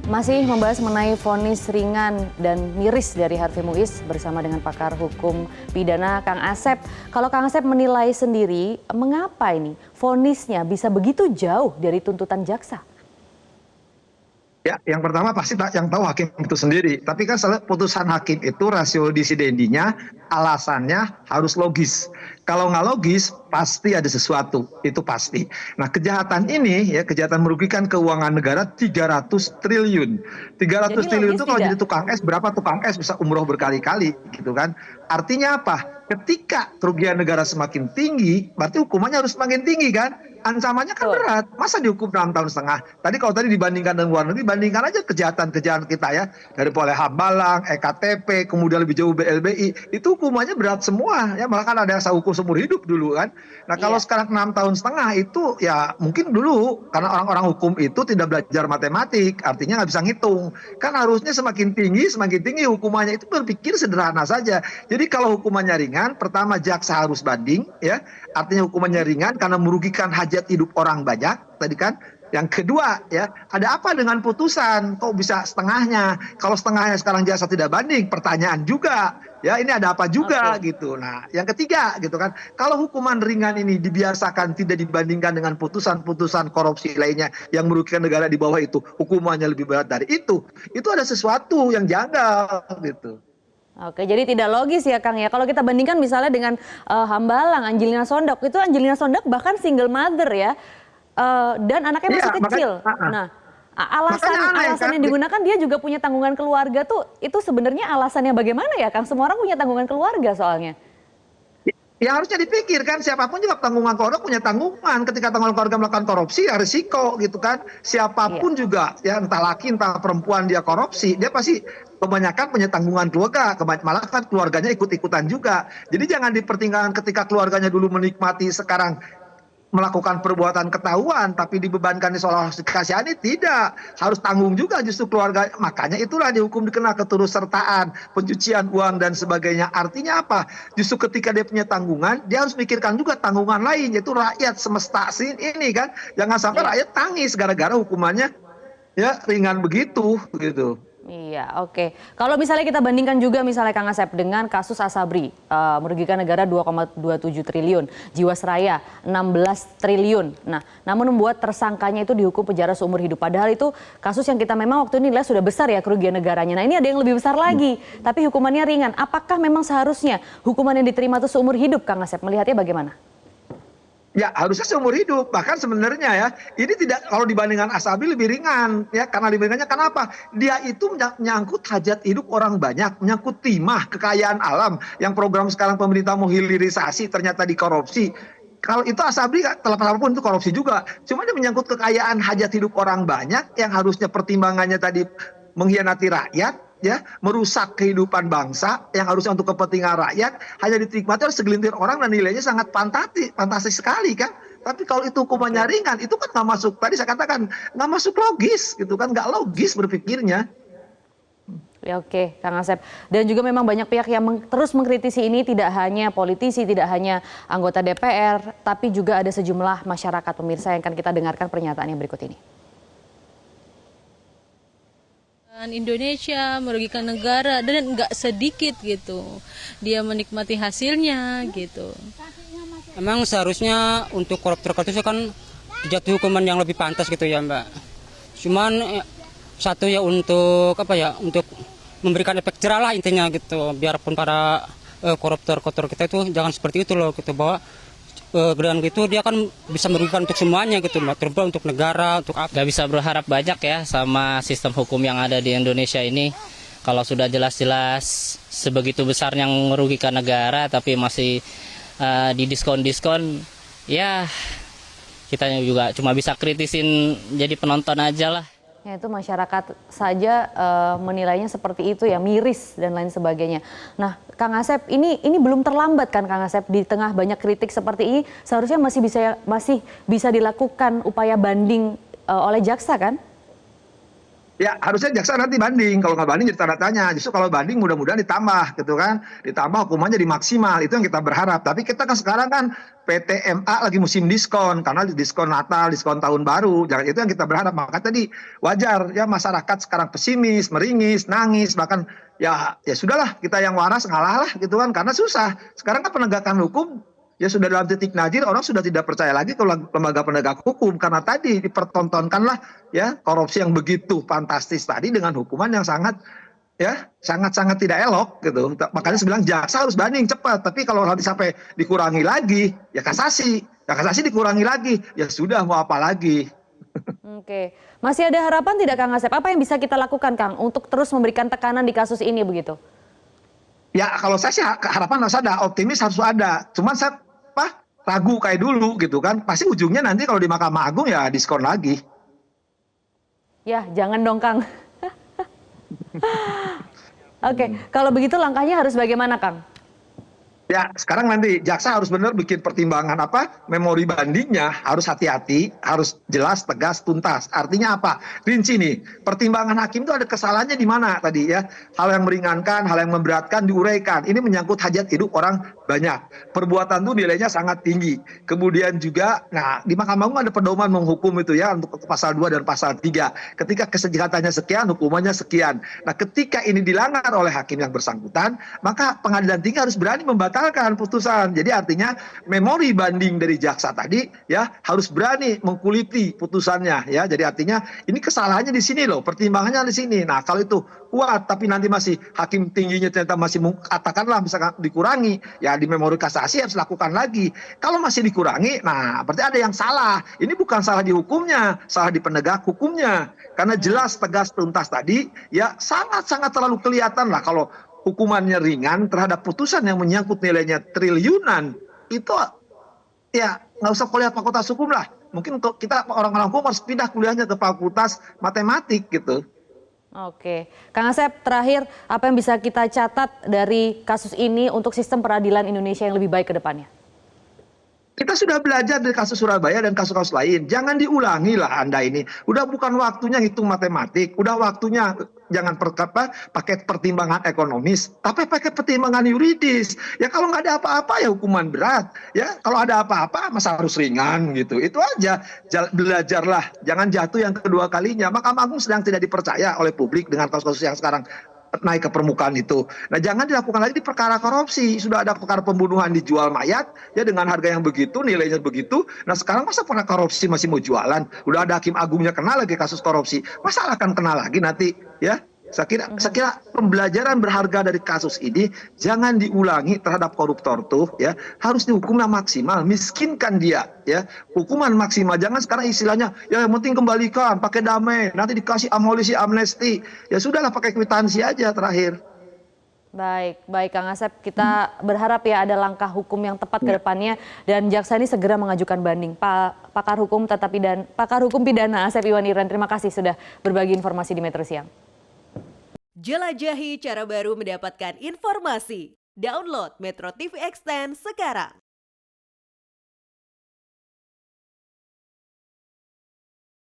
Masih membahas mengenai vonis ringan dan miris dari Harvey Muiz bersama dengan pakar hukum pidana Kang Asep. Kalau Kang Asep menilai sendiri, mengapa ini vonisnya bisa begitu jauh dari tuntutan jaksa? Ya, yang pertama pasti yang tahu hakim itu sendiri. Tapi kan selalu putusan hakim itu rasio disidendinya, alasannya harus logis. Kalau nggak logis, pasti ada sesuatu. Itu pasti. Nah, kejahatan ini, ya kejahatan merugikan keuangan negara 300 triliun. 300 Jadi triliun logis itu kalau tidak? jadi tukang es, berapa tukang es bisa umroh berkali-kali, gitu kan. Artinya apa? Ketika kerugian negara semakin tinggi, berarti hukumannya harus semakin tinggi kan? Ancamannya kan Betul. berat. Masa dihukum 6 tahun setengah? Kalau tadi dibandingkan dengan luar negeri, bandingkan aja kejahatan-kejahatan kita ya. Dari mulai Hambalang, EKTP, kemudian lebih jauh BLBI. Itu hukumannya berat semua. Ya, malah kan ada yang hukum seumur hidup dulu kan. Nah, kalau Iya. sekarang 6 tahun setengah itu ya mungkin dulu. Karena orang-orang hukum itu tidak belajar matematik. Artinya nggak bisa ngitung. Kan harusnya semakin tinggi hukumannya itu berpikir sederhana saja. Jadi kalau hukumannya ringan, pertama jaksa harus banding. Ya, artinya hukumannya ringan karena merugikan hajat hidup orang banyak tadi kan. Yang kedua ya, ada apa dengan putusan? Kok bisa setengahnya? Kalau setengahnya sekarang jaksa tidak banding, pertanyaan juga. Ya, ini ada apa juga Oke. gitu. Nah, yang ketiga gitu kan, kalau hukuman ringan ini dibiasakan tidak dibandingkan dengan putusan-putusan korupsi lainnya yang merugikan negara di bawah itu, hukumannya lebih berat dari itu ada sesuatu yang janggal gitu. Oke, jadi tidak logis ya Kang ya. Kalau kita bandingkan misalnya dengan Hambalang, Angelina Sondakh, itu Angelina Sondakh bahkan single mother ya. Dan anaknya Iya, masih makanya kecil. Nah, alasan makanya aneh alasan kan. yang digunakan dia juga punya tanggungan keluarga tuh itu sebenarnya alasannya bagaimana ya Kang? Semua orang punya tanggungan keluarga soalnya. Ya harusnya dipikirkan siapapun juga tanggungan keluarga punya tanggungan. Ketika tanggungan keluarga melakukan korupsi ya risiko gitu kan. Iya. Siapapun juga ya entah laki entah perempuan dia korupsi, dia pasti kebanyakan punya tanggungan keluarga. Malah kan keluarganya ikut-ikutan juga. Jadi jangan dipertimbangkan ketika keluarganya dulu menikmati, sekarang melakukan perbuatan ketahuan tapi dibebankan seolah dikasihani. Tidak, harus tanggung juga justru keluarga. Makanya itulah dihukum dikena keturutsertaan, pencucian uang dan sebagainya. Artinya apa? Justru ketika dia punya tanggungan, dia harus mikirkan juga tanggungan lain, yaitu rakyat semesta ini kan. Jangan sampai Iya. rakyat tangis gara-gara hukumannya ya ringan begitu gitu. Iya, oke. Kalau misalnya kita bandingkan juga misalnya Kang Asep dengan kasus Asabri, merugikan negara 2,27 triliun, Jiwasraya 16 triliun. Nah, namun membuat tersangkanya itu dihukum penjara seumur hidup. Padahal itu kasus yang kita memang waktu ini nilai sudah besar ya kerugian negaranya. Nah, ini ada yang lebih besar lagi, tapi hukumannya ringan. Apakah memang seharusnya hukuman yang diterima itu seumur hidup, Kang Asep? Melihatnya bagaimana? Ya harusnya seumur hidup. Bahkan sebenarnya ya, ini tidak, kalau dibandingkan Asabri lebih ringan ya. Karena lebih ringannya kenapa? Dia itu menyangkut hajat hidup orang banyak, menyangkut timah, kekayaan alam yang program sekarang pemerintah mau hilirisasi ternyata dikorupsi. Kalau itu Asabri terlepas apapun itu korupsi juga. Cuma dia menyangkut kekayaan hajat hidup orang banyak yang harusnya pertimbangannya tadi mengkhianati rakyat, ya, merusak kehidupan bangsa yang harusnya untuk kepentingan rakyat, hanya dinikmati oleh segelintir orang dan nilainya sangat fantastis sekali kan. Tapi kalau itu hukumannya Oke. ringan, itu kan nggak masuk, tadi saya katakan nggak masuk logis gitu kan, nggak logis berpikirnya. Ya, oke, Kang Asep. Dan juga memang banyak pihak yang terus mengkritisi ini, tidak hanya politisi, tidak hanya anggota DPR, tapi juga ada sejumlah masyarakat. Pemirsa yang akan kita dengarkan pernyataan yang berikut ini. Indonesia merugikan negara dan nggak sedikit gitu, dia menikmati hasilnya gitu. Emang seharusnya untuk koruptor itu kan jatuh hukuman yang lebih pantas gitu ya Mbak. Cuman satu ya untuk apa ya, untuk memberikan efek jerah lah intinya gitu, biarpun para koruptor kita itu jangan seperti itu loh gitu, bahwa dengan gitu dia kan bisa merugikan untuk semuanya gitu, terutama untuk negara, untuk apa. Gak bisa berharap banyak ya sama sistem hukum yang ada di Indonesia ini. Kalau sudah jelas-jelas sebegitu besar yang merugikan negara tapi masih didiskon-diskon, ya kita juga cuma bisa kritisin jadi penonton aja lah. Ya, itu masyarakat saja menilainya seperti itu ya, miris dan lain sebagainya. Nah, Kang Asep, ini belum terlambat kan Kang Asep, di tengah banyak kritik seperti ini seharusnya masih bisa dilakukan upaya banding oleh jaksa kan? Ya, harusnya jaksa nanti banding. Kalau nggak banding jadi tanda tanya. Justru kalau banding mudah-mudahan ditambah gitu kan. Ditambah hukumannya dimaksimal. Itu yang kita berharap. Tapi kita kan sekarang kan PTMA lagi musim diskon. Karena diskon Natal, diskon Tahun Baru. Jangan itu yang kita berharap. Maka tadi wajar ya masyarakat sekarang pesimis, meringis, nangis. Bahkan ya sudahlah kita yang waras ngalah lah gitu kan. Karena susah. Sekarang kan penegakan hukum ya sudah dalam titik nadir, orang sudah tidak percaya lagi ke lembaga penegak hukum karena tadi dipertontonkanlah ya korupsi yang begitu fantastis tadi dengan hukuman yang sangat sangat tidak elok gitu. Makanya saya bilang jaksa harus banding cepat, tapi kalau nanti sampai dikurangi lagi ya kasasi dikurangi lagi ya sudah mau apa lagi. Oke, masih ada harapan tidak Kang Asep? Apa yang bisa kita lakukan Kang untuk terus memberikan tekanan di kasus ini begitu? Ya kalau saya sih harapan harus ada, optimis harus ada. Cuman saya ragu kayak dulu gitu kan. Pasti ujungnya nanti kalau di Mahkamah Agung ya diskon lagi. Ya jangan dong Kang. Oke, kalau begitu langkahnya harus bagaimana Kang? Ya, sekarang nanti jaksa harus benar bikin pertimbangan memori bandingnya harus hati-hati, harus jelas, tegas, tuntas. Artinya apa? Rinci nih, pertimbangan hakim itu ada kesalahannya di mana tadi ya. Hal yang meringankan, hal yang memberatkan diuraikan. Ini menyangkut hajat hidup orang banyak. Perbuatan itu nilainya sangat tinggi. Kemudian juga, di Mahkamah Agung ada pedoman menghukum itu ya untuk pasal 2 dan pasal 3. Ketika kesejahatannya sekian, hukumannya sekian. Nah, ketika ini dilanggar oleh hakim yang bersangkutan, maka pengadilan tinggi harus berani membatalkan putusan. Jadi artinya memori banding dari jaksa tadi ya harus berani mengkuliti putusannya ya. Jadi artinya ini kesalahannya di sini loh, pertimbangannya di sini. Nah, kalau itu kuat tapi nanti masih hakim tingginya ternyata masih katakanlah misalkan dikurangi, ya di memori kasasi harus lakukan lagi. Kalau masih dikurangi, nah berarti ada yang salah. Ini bukan salah di hukumnya, salah di penegak hukumnya. Karena jelas, tegas, tuntas tadi ya sangat-sangat terlalu kelihatan lah kalau hukumannya ringan terhadap putusan yang menyangkut nilainya triliunan, itu ya nggak usah kuliah fakultas hukum lah. Mungkin untuk kita orang-orang hukum harus pindah kuliahnya ke fakultas matematik gitu. Oke, Kang Asep terakhir apa yang bisa kita catat dari kasus ini untuk sistem peradilan Indonesia yang lebih baik ke depannya? Kita sudah belajar dari kasus Surabaya dan kasus-kasus lain. Jangan diulangi lah Anda ini. Udah bukan waktunya hitung matematik. Udah waktunya jangan pakai pertimbangan ekonomis, tapi pakai pertimbangan yuridis. Ya kalau nggak ada apa-apa ya hukuman berat. Ya kalau ada apa-apa masa harus ringan gitu. Itu aja. Belajarlah. Jangan jatuh yang kedua kalinya. Mahkamah Agung sedang tidak dipercaya oleh publik dengan kasus-kasus yang sekarang naik ke permukaan itu. Nah, jangan dilakukan lagi di perkara korupsi. Sudah ada perkara pembunuhan dijual mayat ya dengan harga yang begitu, nilainya begitu. Nah, sekarang masa perkara korupsi masih mau jualan? Udah ada hakim agungnya kena lagi kasus korupsi. Masa akan kena lagi nanti ya? Saya kira pembelajaran berharga dari kasus ini jangan diulangi terhadap koruptor tuh ya, harus dihukumnya maksimal, miskinkan dia ya, hukuman maksimal. Jangan sekarang istilahnya ya yang penting kembalikan, pakai damai, nanti dikasih abolisi amnesti. Ya sudahlah pakai kwitansi aja terakhir. Baik Kang Asep, kita berharap ya ada langkah hukum yang tepat ke depannya dan jaksa ini segera mengajukan banding. Pakar hukum pidana Asep Iwan Irwan, terima kasih sudah berbagi informasi di Metro Siang. Jelajahi cara baru mendapatkan informasi. Download Metro TV Extend sekarang.